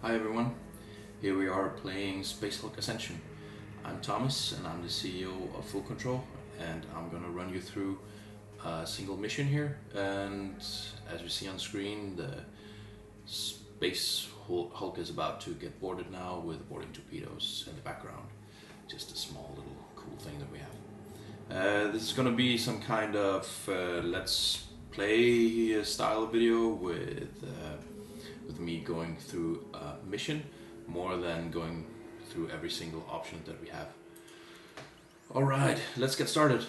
Hi everyone, here we are playing Space Hulk Ascension. I'm Thomas and I'm the CEO of Full Control, and I'm gonna run you through a single mission here. And as you see on screen, the Space Hulk is about to get boarded now with boarding torpedoes in the background. Just a small little cool thing that we have. This is gonna be some kind of let's play style video with me going through a mission more than going through every single option that we have. Alright, let's get started.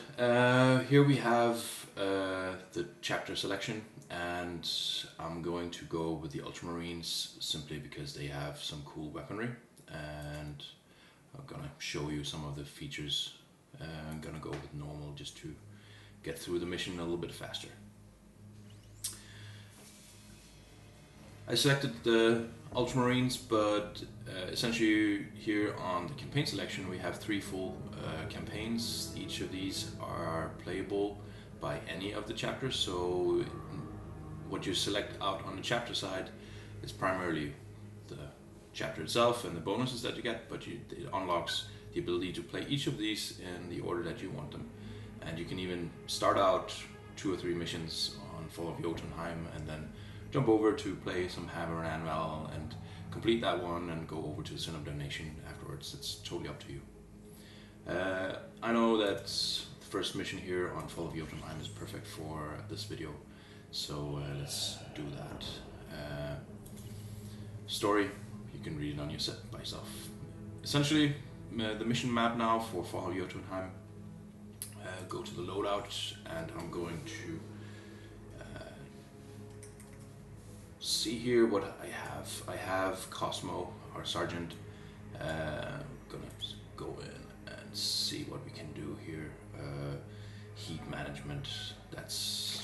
Here we have the chapter selection, and I'm going to go with the Ultramarines simply because they have some cool weaponry, and I'm gonna show you some of the features. I'm gonna go with normal just to get through the mission a little bit faster. I selected the Ultramarines, but essentially here on the campaign selection we have 3 full campaigns. Each of these are playable by any of the chapters, so what you select out on the chapter side is primarily the chapter itself and the bonuses that you get, but it unlocks the ability to play each of these in the order that you want them. And you can even start out 2 or 3 missions on Fall of Jotunheim and then jump over to play some Hammer and Anvil and complete that one and go over to the Sin of Damnation afterwards. It's totally up to you. I know that the first mission here on Fall of Jotunheim is perfect for this video, so let's do that. Story, you can read it on your set by yourself. Essentially, the mission map now for Fall of Jotunheim. Go to the loadout, and I'm going to see here what I have. I have Cosmo, our sergeant. Gonna go in and see what we can do here. Heat management, that's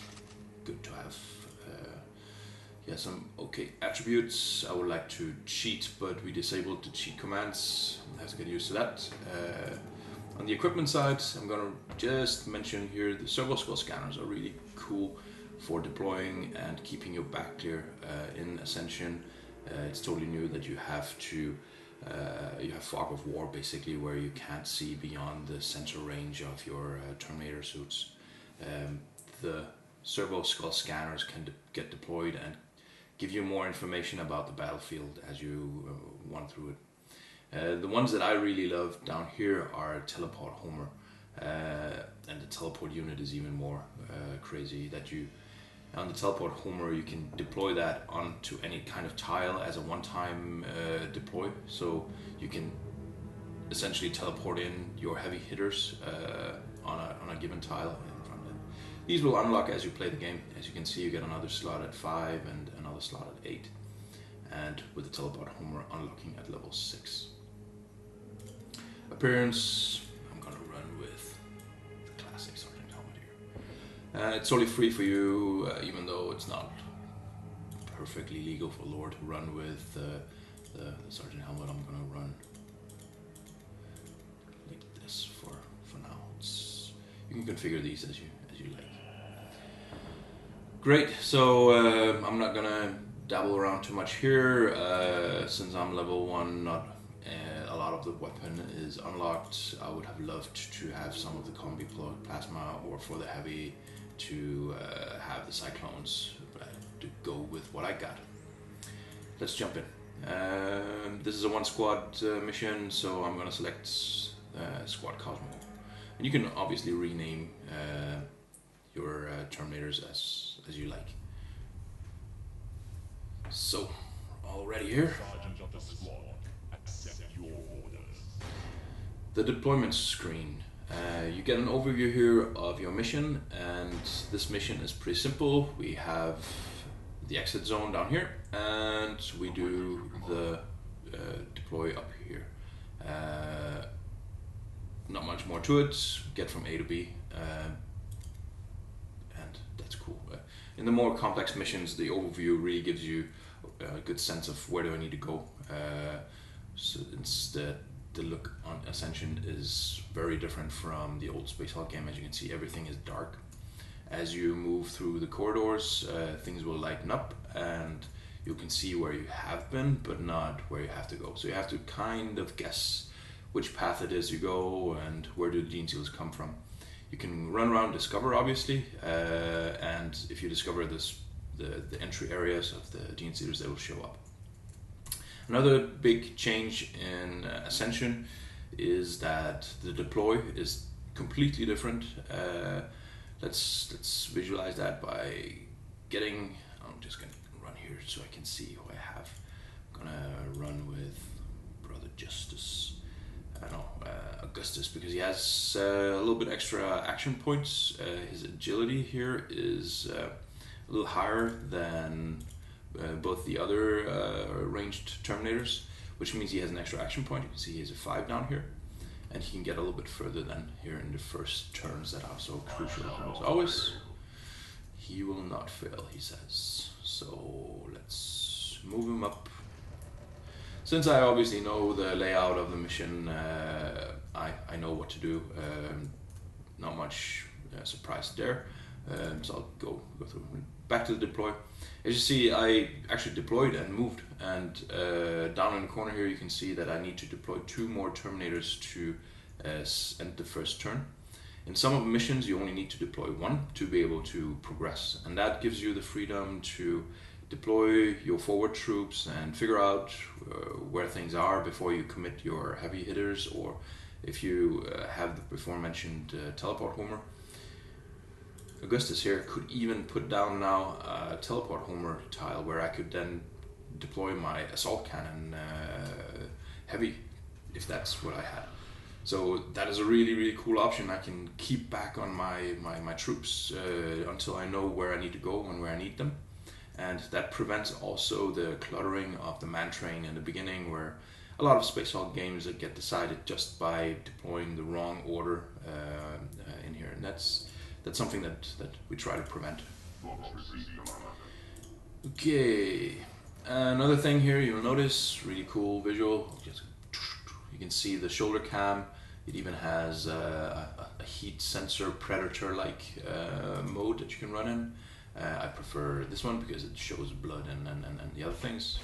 good to have. Yeah, some okay attributes. I would like to cheat, but we disabled the cheat commands. I have to get used to that. On the equipment side, I'm gonna just mention here the servo skull scanners are really cool for deploying and keeping your back clear in Ascension. It's totally new that you have to you have fog of war basically, where you can't see beyond the center range of your Terminator suits. The servo skull scanners can get deployed and give you more information about the battlefield as you run through it. The ones that I really love down here are Teleport Homer, and the teleport unit is even more crazy. That you on the Teleport Homer, you can deploy that onto any kind of tile as a one-time deploy, so you can essentially teleport in your heavy hitters on a given tile in front of it. These will unlock as you play the game. As you can see, you get another slot at 5 and another slot at 8, and with the Teleport Homer unlocking at level 6. Appearance, I'm gonna run with the classic Sergeant helmet here. It's totally free for you, even though it's not perfectly legal for lore to run with the Sergeant helmet. I'm gonna run like this for now. You can configure these as you like. Great. So I'm not gonna dabble around too much here since I'm level 1. Not a lot of the weapon is unlocked. I would have loved to have some of the combi plasma, or for the heavy to have the cyclones, but to go with what I got. Let's jump in. This is a 1 squad mission, so I'm gonna select Squad Cosmo, and you can obviously rename your Terminators as you like. So, all ready here. The deployment screen. You get an overview here of your mission, and this mission is pretty simple. We have the exit zone down here, and we do the deploy up here. Not much more to it. Get from A to B, and that's cool. In the more complex missions, the overview really gives you a good sense of where do I need to go. So instead, the look on Ascension is very different from the old Space Hulk game. As you can see, everything is dark. As you move through the corridors, things will lighten up, and you can see where you have been, but not where you have to go. So you have to kind of guess which path it is you go and where do the gene seals come from. You can run around and discover, obviously, and if you discover the entry areas of the gene sealers, they will show up. Another big change in Ascension is that the deploy is completely different. Let's visualize that by getting. I'm just gonna run here so I can see who I have. I'm gonna run with Brother Justice. Augustus, because he has a little bit extra action points. His agility here is a little higher than both the other ranged Terminators, which means he has an extra action point. You can see he has a 5 down here, and he can get a little bit further than here in the first turns that are so crucial. As always, he will not fail, he says. So let's move him up. Since I obviously know the layout of the mission, I know what to do. Not much surprise there. So I'll go through. Back to the deploy. As you see, I actually deployed and moved. And down in the corner here, you can see that I need to deploy 2 more Terminators to end the first turn. In some of the missions, you only need to deploy 1 to be able to progress. And that gives you the freedom to deploy your forward troops and figure out where things are before you commit your heavy hitters, or if you have the before mentioned teleport homer. Augustus here could even put down now a teleport homer tile where I could then deploy my assault cannon heavy, if that's what I had. So that is a really cool option. I can keep back on my troops until I know where I need to go and where I need them. And that prevents also the cluttering of the man train in the beginning, where a lot of Space Hulk games that get decided just by deploying the wrong order in here, and that's something that we try to prevent. Okay, another thing here you'll notice, really cool visual. You can see the shoulder cam. It even has a heat sensor predator-like mode that you can run in. I prefer this one because it shows blood and the other things.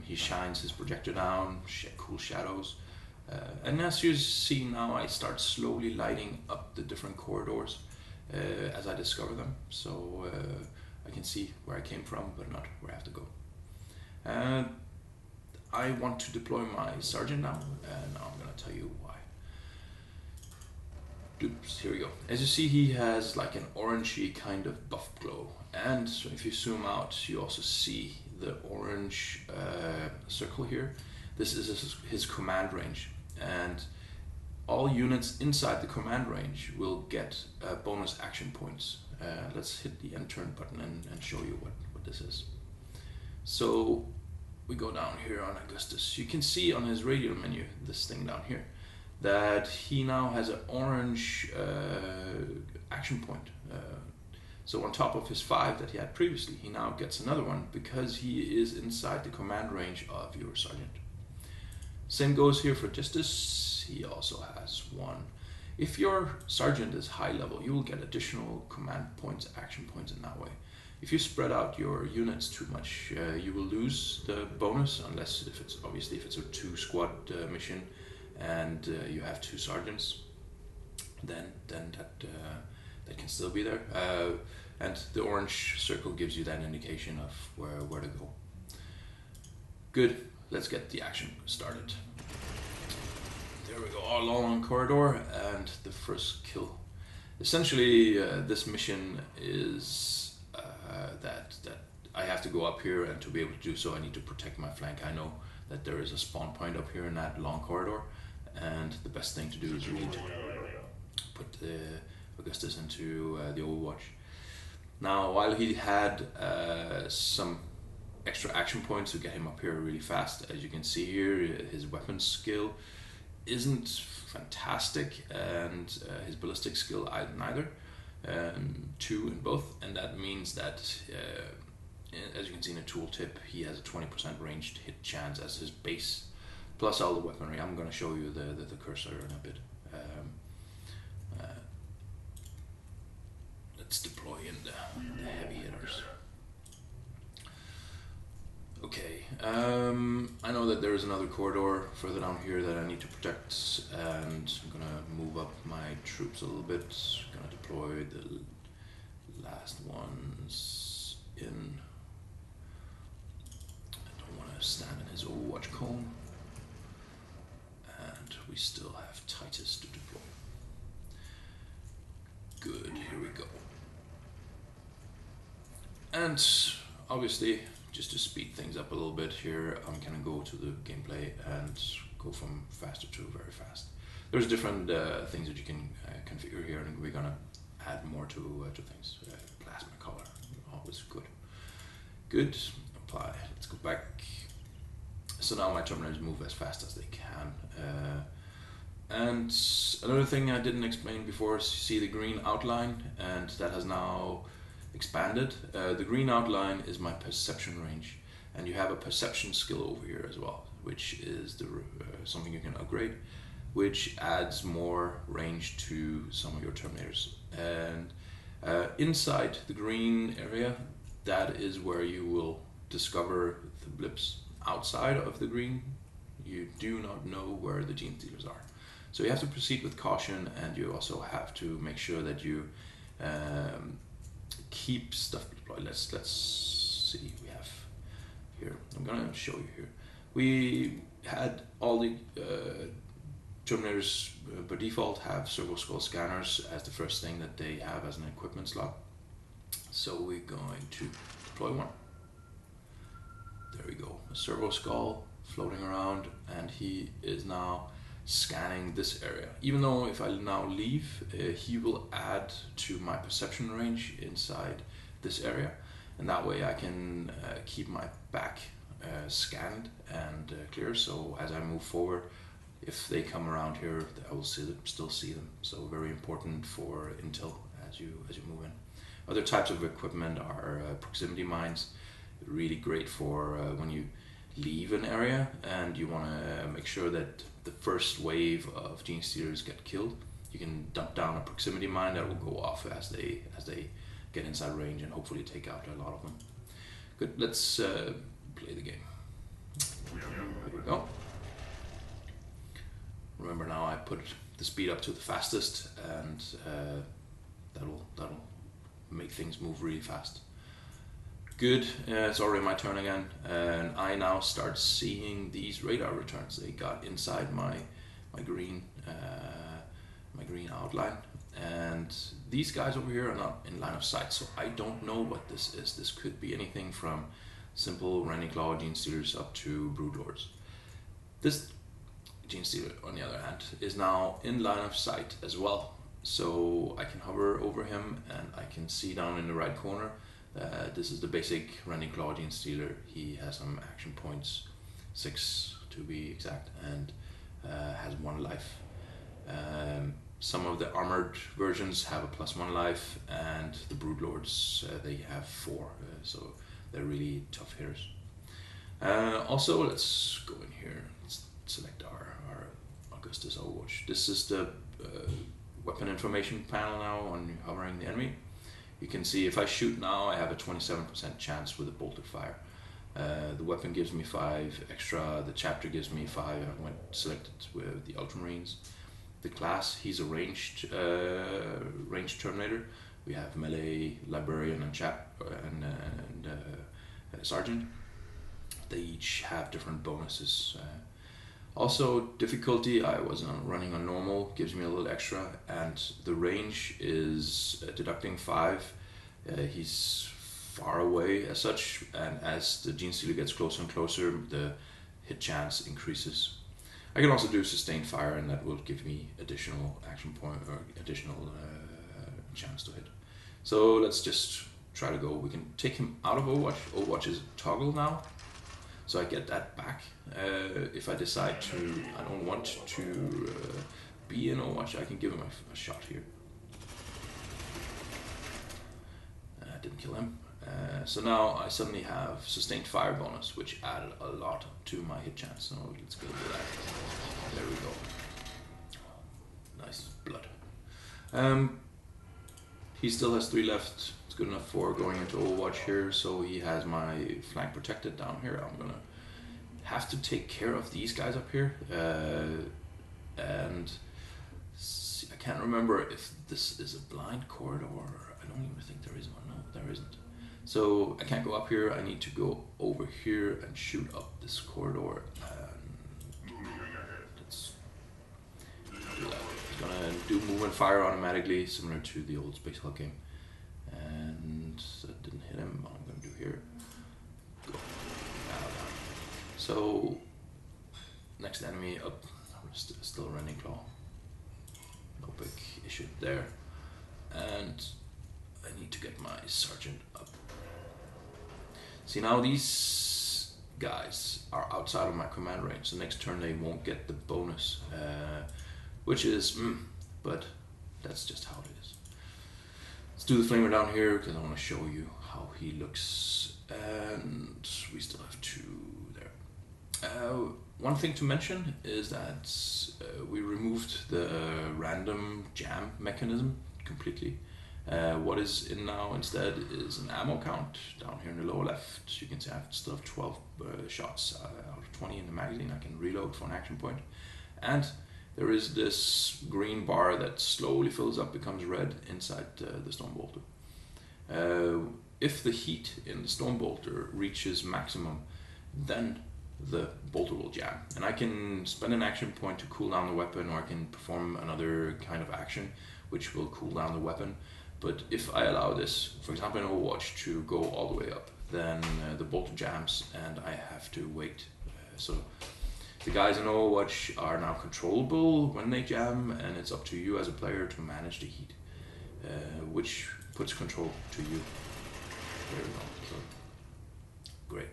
He shines his projector down, cool shadows. And as you see now, I start slowly lighting up the different corridors as I discover them. So I can see where I came from, but not where I have to go. I want to deploy my sergeant now, and now I'm going to tell you why. Oops, here we go. As you see, he has like an orangey kind of buff glow, and so if you zoom out, you also see the orange circle here. This is his command range, and all units inside the command range will get bonus action points. Let's hit the end turn button and show you what this is. So we go down here on Augustus. You can see on his radial menu, this thing down here, that he now has an orange action point. So on top of his 5 that he had previously, he now gets another one because he is inside the command range of your sergeant. Same goes here for Justice. He also has 1. If your sergeant is high level, you will get additional command points, action points in that way. If you spread out your units too much, you will lose the bonus, unless if it's a 2 squad mission and you have 2 sergeants, then that can still be there. And the orange circle gives you that indication of where to go. Good, let's get the action started. There we go, all along the corridor, and the first kill. Essentially, this mission is that I have to go up here, and to be able to do so, I need to protect my flank. I know that there is a spawn point up here in that long corridor, and the best thing to do is really to put Augustus into the Overwatch. Now, while he had some extra action points to get him up here really fast, as you can see here, his weapon skill isn't fantastic, and his ballistic skill neither. 2 in both, and that means that as you can see in the tooltip, he has a 20% ranged hit chance as his base, plus all the weaponry. I'm going to show you the cursor in a bit. Let's deploy in the heavy hitters. I know that there is another corridor further down here that I need to protect, and I'm gonna move up my troops a little bit. Gonna deploy the last ones in. I don't want to stand in his Overwatch cone. And we still have Titus to deploy. Good, here we go. And obviously, just to speed things up a little bit here, I'm gonna go to the gameplay and go from faster to very fast. There's different things that you can configure here, and we're gonna add more to things. Plasma color, always good. Good, apply. Let's go back. So now my terminators move as fast as they can. And another thing I didn't explain before is you see the green outline, and that has now expanded. The green outline is my perception range, and you have a perception skill over here as well, which is something you can upgrade, which adds more range to some of your terminators. And inside the green area, that is where you will discover the blips. Outside of the green, you do not know where the gene stealers are. So you have to proceed with caution, and you also have to make sure that you keep stuff deployed. Let's see, we have here, I'm gonna show you here. We had all the terminators by default have servo skull scanners as the first thing that they have as an equipment slot. So we're going to deploy one. There we go, a servo skull floating around, and he is now scanning this area. Even though if I now leave, he will add to my perception range inside this area, and that way I can keep my back scanned and clear. So as I move forward, if they come around here, I will still see them. So very important for intel as you move in. Other types of equipment are proximity mines. Really great for when you leave an area and you want to make sure that the first wave of gene stealers get killed. You can dump down a proximity mine that will go off as they get inside range and hopefully take out a lot of them. Good, let's play the game. Here we go. Remember now I put the speed up to the fastest, and that'll make things move really fast. Good, it's already my turn again, and I now start seeing these radar returns. They got inside my green outline, and these guys over here are not in line of sight, so I don't know what this is. This could be anything from simple Rending Claw gene stealers up to broodlords. This gene stealer, on the other hand, is now in line of sight as well, so I can hover over him and I can see down in the right corner. This is the basic Rending Claw gene stealer. He has some action points, 6 to be exact, and has 1 life. Some of the armored versions have a +1 life, and the broodlords they have 4, so they're really tough hitters. Also, let's go in here. Let's select our Augustus Overwatch. This is the weapon information panel now on hovering the enemy. You can see if I shoot now, I have a 27% chance with a bolted fire. The weapon gives me 5 extra, the chapter gives me 5, I went selected with the Ultramarines. The class, he's a ranged Terminator. We have melee, librarian, and sergeant. They each have different bonuses. Also, difficulty, I was running on normal, gives me a little extra, and the range is deducting 5. He's far away as such, and as the gene stealer gets closer and closer, the hit chance increases. I can also do sustained fire, and that will give me additional action point or additional chance to hit. So let's just try to go. We can take him out of Overwatch. Overwatch is toggle now, so I get that back. If I decide I don't want to be in Overwatch, I can give him a shot here. I didn't kill him. So now I suddenly have sustained fire bonus, which added a lot to my hit chance. So let's go with that. There we go. Nice blood. He still has 3 left. It's good enough for going into Overwatch here. So he has my flank protected down here. I'm gonna have to take care of these guys up here, and I can't remember if this is a blind corridor. I don't even think there is one. No, there isn't. So I can't go up here. I need to go over here and shoot up this corridor. And let's do that. It's gonna do move and fire automatically, similar to the old Space Hulk game. And that didn't hit him. What I'm gonna do here? Go down. So next enemy up. Still Rending Claw. No big issue there. And I need to get my Sergeant up. See, now these guys are outside of my command range, so next turn they won't get the bonus, which is, but that's just how it is. Let's do the Flamer down here, because I want to show you how he looks, and we still have 2 there. One thing to mention is that we removed the random jam mechanism completely. What is in now instead is an ammo count down here in the lower left. You can see I still have 12 shots out of 20 in the magazine. I can reload for an action point. And there is this green bar that slowly fills up, becomes red inside the Stormbolter. If the heat in the Stormbolter reaches maximum, then the bolter will jam. And I can spend an action point to cool down the weapon, or I can perform another kind of action which will cool down the weapon. But if I allow this, for example in Overwatch, to go all the way up, then the bolter jams and I have to wait. So the guys in Overwatch are now controllable when they jam, and it's up to you as a player to manage the heat, which puts control to you. There we go. So, great.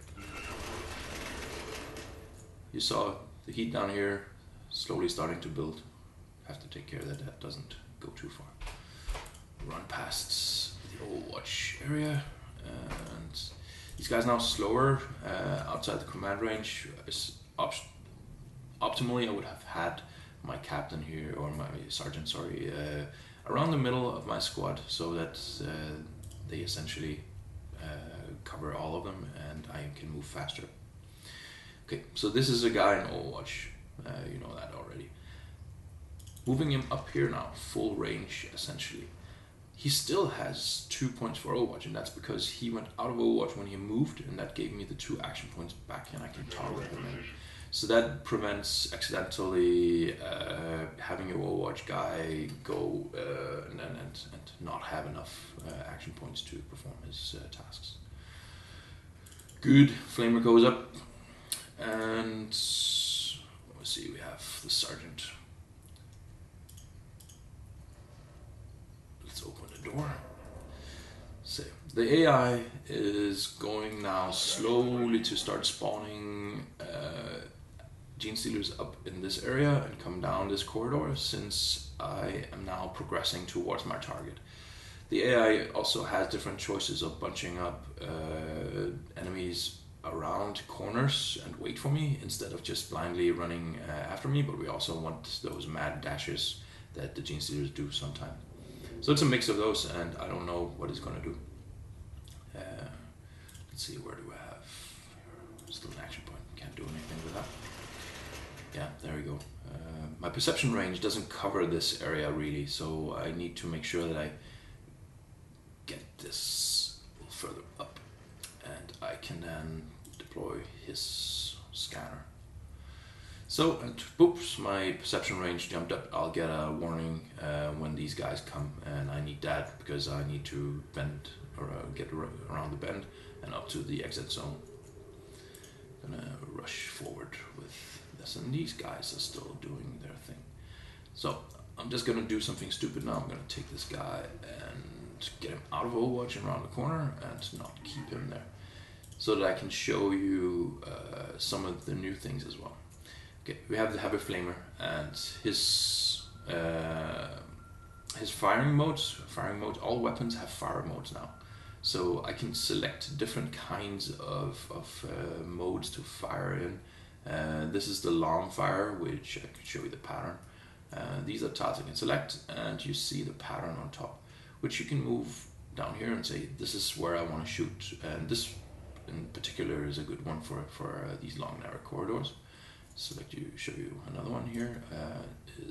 You saw the heat down here slowly starting to build. Have to take care that that doesn't go too far. Run past the Overwatch area, and these guys now slower outside the command range. Optimally, I would have had my captain here, or my sergeant, sorry, around the middle of my squad, so that they essentially cover all of them and I can move faster. Okay, so this is a guy in Overwatch, you know that already. Moving him up here now, full range essentially. He still has 2 points for Overwatch, and that's because he went out of Overwatch when he moved, and that gave me the 2 action points back, and I can target him in. So that prevents accidentally having your Overwatch guy go and not have enough action points to perform his tasks. Good, Flamer goes up, and let's see, we have the Sergeant. Let's open the door. So the AI is going now slowly to start spawning Gene Stealers up in this area and come down this corridor, since I am now progressing towards my target. The AI also has different choices of bunching up enemies around corners and wait for me, instead of just blindly running after me, but we also want those mad dashes that the Gene Stealers do sometimes. So it's a mix of those, and I don't know what it's going to do. Let's see, where do I have? Still an action point, can't do anything with that. Yeah, there we go. My perception range doesn't cover this area really, so I need to make sure that I get this a little further up, and I can then deploy his scanner. So, and oops, my perception range jumped up. I'll get a warning when these guys come, and I need that because I need to bend or get around the bend and up to the exit zone. Gonna rush forward with this, and these guys are still doing their thing. So I'm just gonna do something stupid now. I'm gonna take this guy and get him out of Overwatch and around the corner and not keep him there, so that I can show you some of the new things as well. Okay, we have the Heavy Flamer and his firing modes. All weapons have fire modes now. So I can select different kinds of modes to fire in. This is the long fire, which I could show you the pattern. These are tiles I can select, and you see the pattern on top, which you can move down here and say, this is where I want to shoot. And this in particular is a good one for these long narrow corridors. Select you, show you another one here,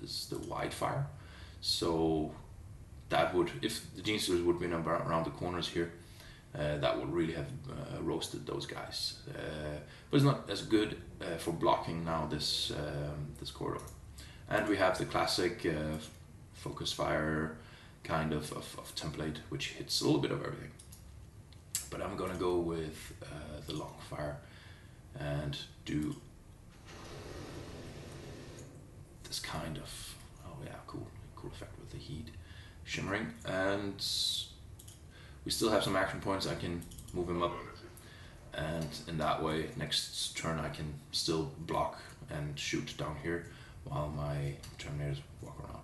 is the wide fire. So that would, if the Gene Stealers would have been around the corners here, that would really have roasted those guys. But it's not as good for blocking now this corridor. And we have the classic focus fire kind of template, which hits a little bit of everything. But I'm gonna go with the long fire and do this kind of, oh yeah, cool effect with the heat shimmering. And we still have some action points. I can move him up, and in that way next turn I can still block and shoot down here while my Terminators walk around.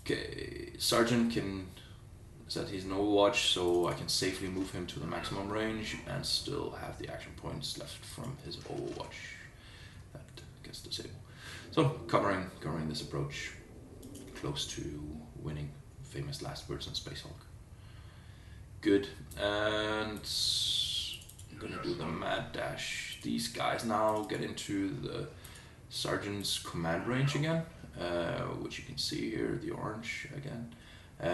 Okay, Sergeant can set his Overwatch, so I can safely move him to the maximum range and still have the action points left from his Overwatch that gets disabled. So covering this approach, close to winning famous last words on Space Hulk. Good, and I'm gonna do the mad dash. These guys now get into the Sergeant's command range again, which you can see here, the orange again.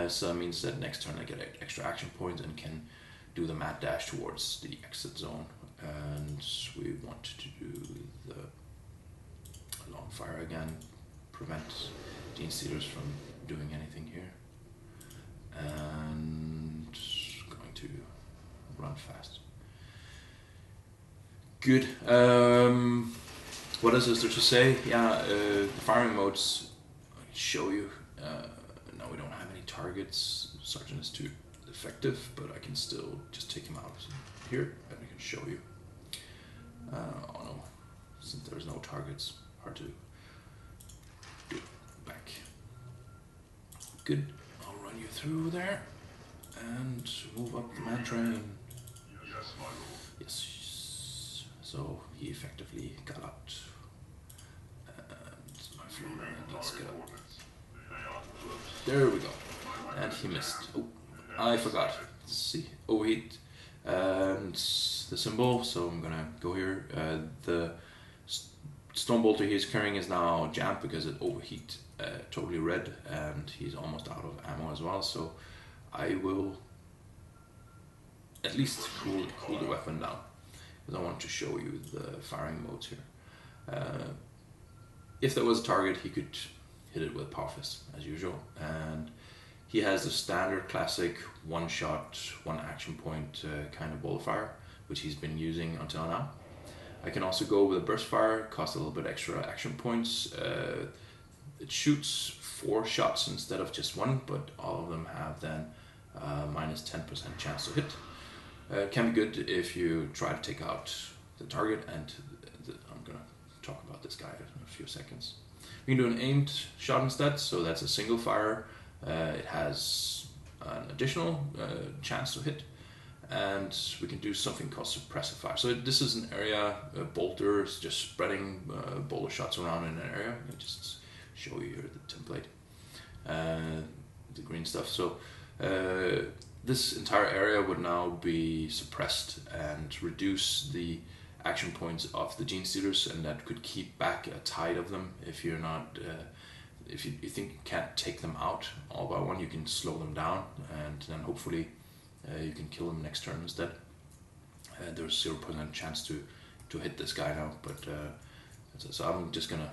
So that means that next turn I get extra action points and can do the mad dash towards the exit zone. And we want to do the long fire again, prevent Gene Stealers from doing anything here. And going to run fast. Good. What else is there to say? Yeah, the firing modes I can show you. Now we don't have any targets. Sergeant is too effective, but I can still just take him out here and I can show you. Oh no, since there's no targets, hard to do back. Good. I'll run you through there and move up the man train. Yes. So he effectively got out. And my flora needs to go. There we go. And he missed. Oh, I forgot. Let's see. Overheat and the symbol. So I'm gonna go here. The stone bolter he's carrying is now jammed because it overheat totally red, and he's almost out of ammo as well. So I will at least cool the weapon down, because I want to show you the firing modes here. If there was a target, he could hit it with Power Fist as usual, and he has the standard classic one shot, one action point kind of bullet fire, which he's been using until now. I can also go with a burst fire, cost a little bit extra action points. It shoots 4 shots instead of just 1, but all of them have then minus 10% chance to hit. It can be good if you try to take out the target, and I'm gonna talk about this guy in a few seconds. We can do an aimed shot instead, so that's a single fire. It has an additional chance to hit, and we can do something called suppressive fire. So this is an area, bolters, just spreading boulder shots around in an area. I'll just show you here the template, the green stuff. So this entire area would now be suppressed and reduce the action points of the Gene Stealers, and that could keep back a tide of them. If you're not, if you think you can't take them out all by one, you can slow them down, and then hopefully you can kill them next turn instead. There's 0% chance to hit this guy now, but so I'm just gonna,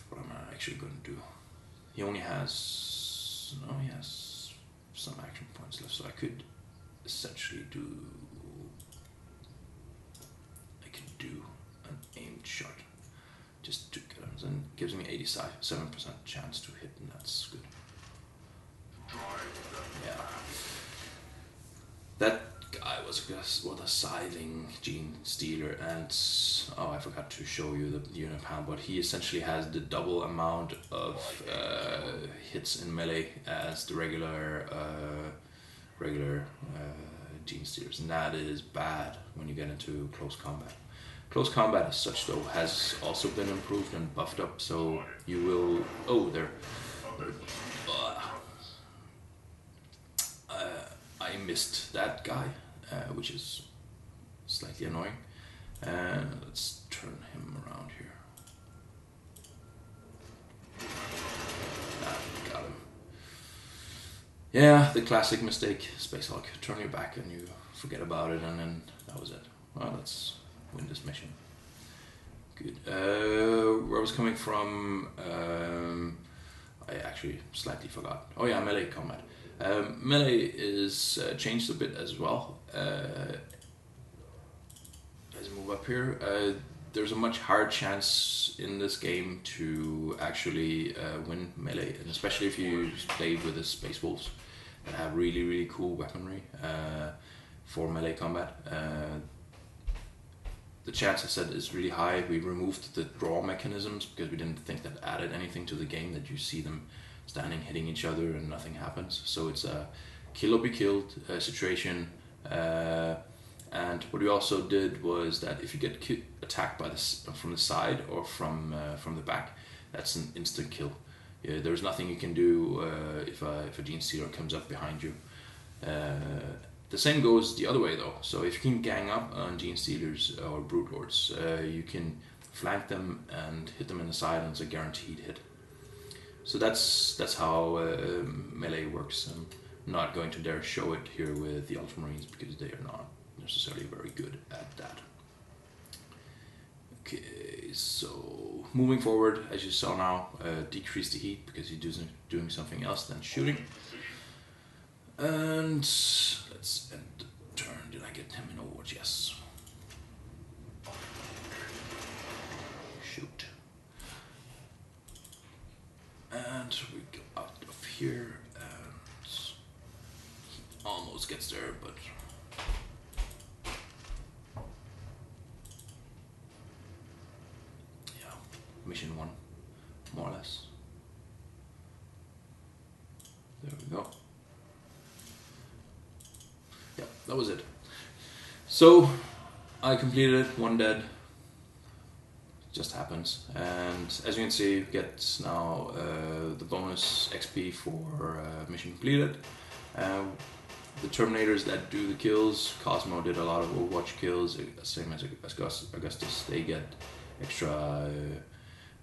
what am I actually gonna do? He only has, no, he has some action points left, so I could essentially do, I can do an aimed shot just to get him, and gives me 87% chance to hit, and that's good. Yeah, that guy was a scything Gene Stealer, and oh, I forgot to show you the unit panel, but he essentially has the double amount of hits in melee as the regular Gene Stealers, and that is bad when you get into close combat. Close combat as such, though, has also been improved and buffed up, so you will, oh, I missed that guy, which is slightly annoying. And let's turn him around here. Got him. Yeah, the classic mistake, Space Hulk. Turn your back and you forget about it, and then that was it. Well, let's win this mission. Good. Where I was coming from, I actually slightly forgot. Oh yeah, melee combat. Melee is changed a bit as well. As I move up here, there's a much higher chance in this game to actually win melee, and especially if you play with the Space Wolves that have really, really cool weaponry for melee combat. The chance, I said, is really high. We removed the draw mechanisms because we didn't think that added anything to the game, that you see them standing hitting each other and nothing happens. So it's a kill or be killed situation. And what we also did was that if you get attacked by from the side or from the back, that's an instant kill. Yeah, there's nothing you can do if a Gene Stealer comes up behind you. The same goes the other way though. So if you can gang up on Gene Stealers or Brute Lords, you can flank them and hit them in the side, and it's a guaranteed hit. So that's how melee works. I'm not going to dare show it here with the Ultramarines because they are not necessarily very good at that. Okay, so moving forward, as you saw now, decrease the heat because he's doing something else than shooting. And let's end the turn. Did I get him in Overwatch? Yes. Shoot. And we go out of here, and he almost gets there, but yeah, mission 1, more or less. There we go. Yeah, that was it. So I completed it, 1 dead. Just happens, and as you can see, you get now the bonus XP for mission completed. The Terminators that do the kills, Cosmo did a lot of Overwatch kills, same as Augustus. They get extra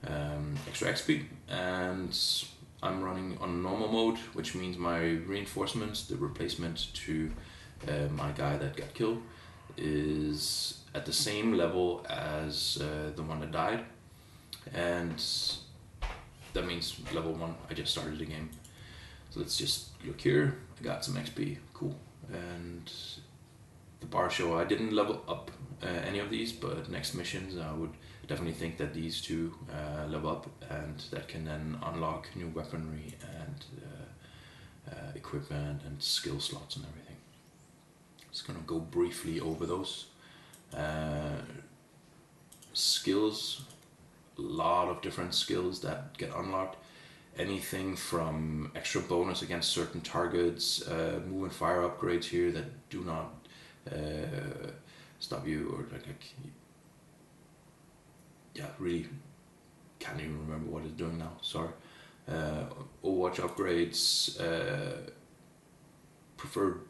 XP, and I'm running on normal mode, which means my reinforcements, the replacement to my guy that got killed, is at the same level as the one that died, and that means level 1. I just started the game, so let's just look here. I got some XP, cool. And the bar show, I didn't level up any of these, but next missions I would definitely think that these two level up, and that can then unlock new weaponry and equipment and skill slots and everything. Just gonna go briefly over those. Skills, a lot of different skills that get unlocked. Anything from extra bonus against certain targets, move and fire upgrades here that do not stop you, or yeah, really can't even remember what it's doing now, sorry. Overwatch upgrades, preferred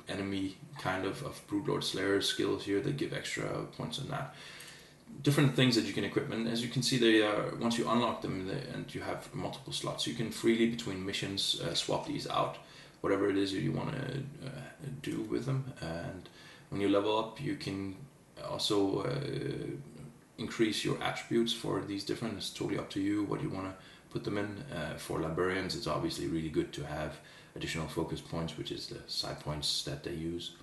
enemy kind of Brute Lord Slayer skills here that give extra points on that. Different things that you can equip, and as you can see, they are, once you unlock them and you have multiple slots, you can freely between missions swap these out, whatever it is you want to do with them. And when you level up, you can also increase your attributes for these different. It's totally up to you what you want to put them in. For librarians, it's obviously really good to have additional focus points, which is the side points that they use.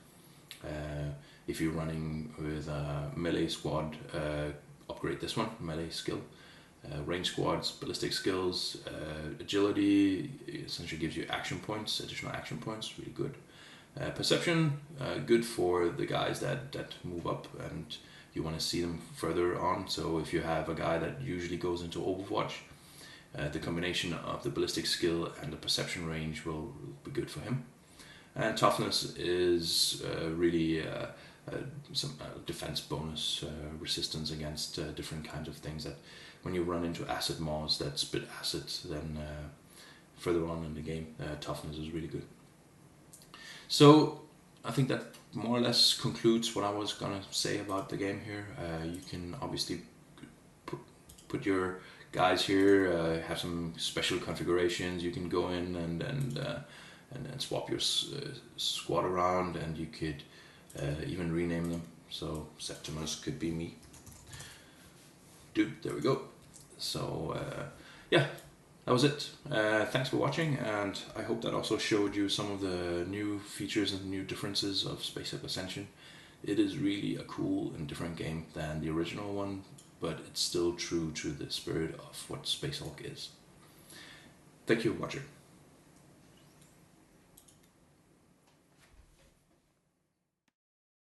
If you're running with a melee squad, upgrade this one, melee skill. Range squads, ballistic skills, agility, essentially gives you action points, additional action points, really good. Perception, good for the guys that move up and you want to see them further on. So if you have a guy that usually goes into Overwatch, the combination of the ballistic skill and the perception range will be good for him. And toughness is really some defense bonus, resistance against different kinds of things that when you run into acid mobs that spit acid, then further on in the game, toughness is really good. So I think that more or less concludes what I was gonna say about the game here. You can obviously put your guys here, have some special configurations. You can go in and swap your squad around, and you could even rename them. So Septimus could be me. Dude, there we go. So yeah, that was it. Thanks for watching, and I hope that also showed you some of the new features and new differences of SpaceX Ascension. It is really a cool and different game than the original one, but it's still true to the spirit of what Spacehawk is. Thank you for watching.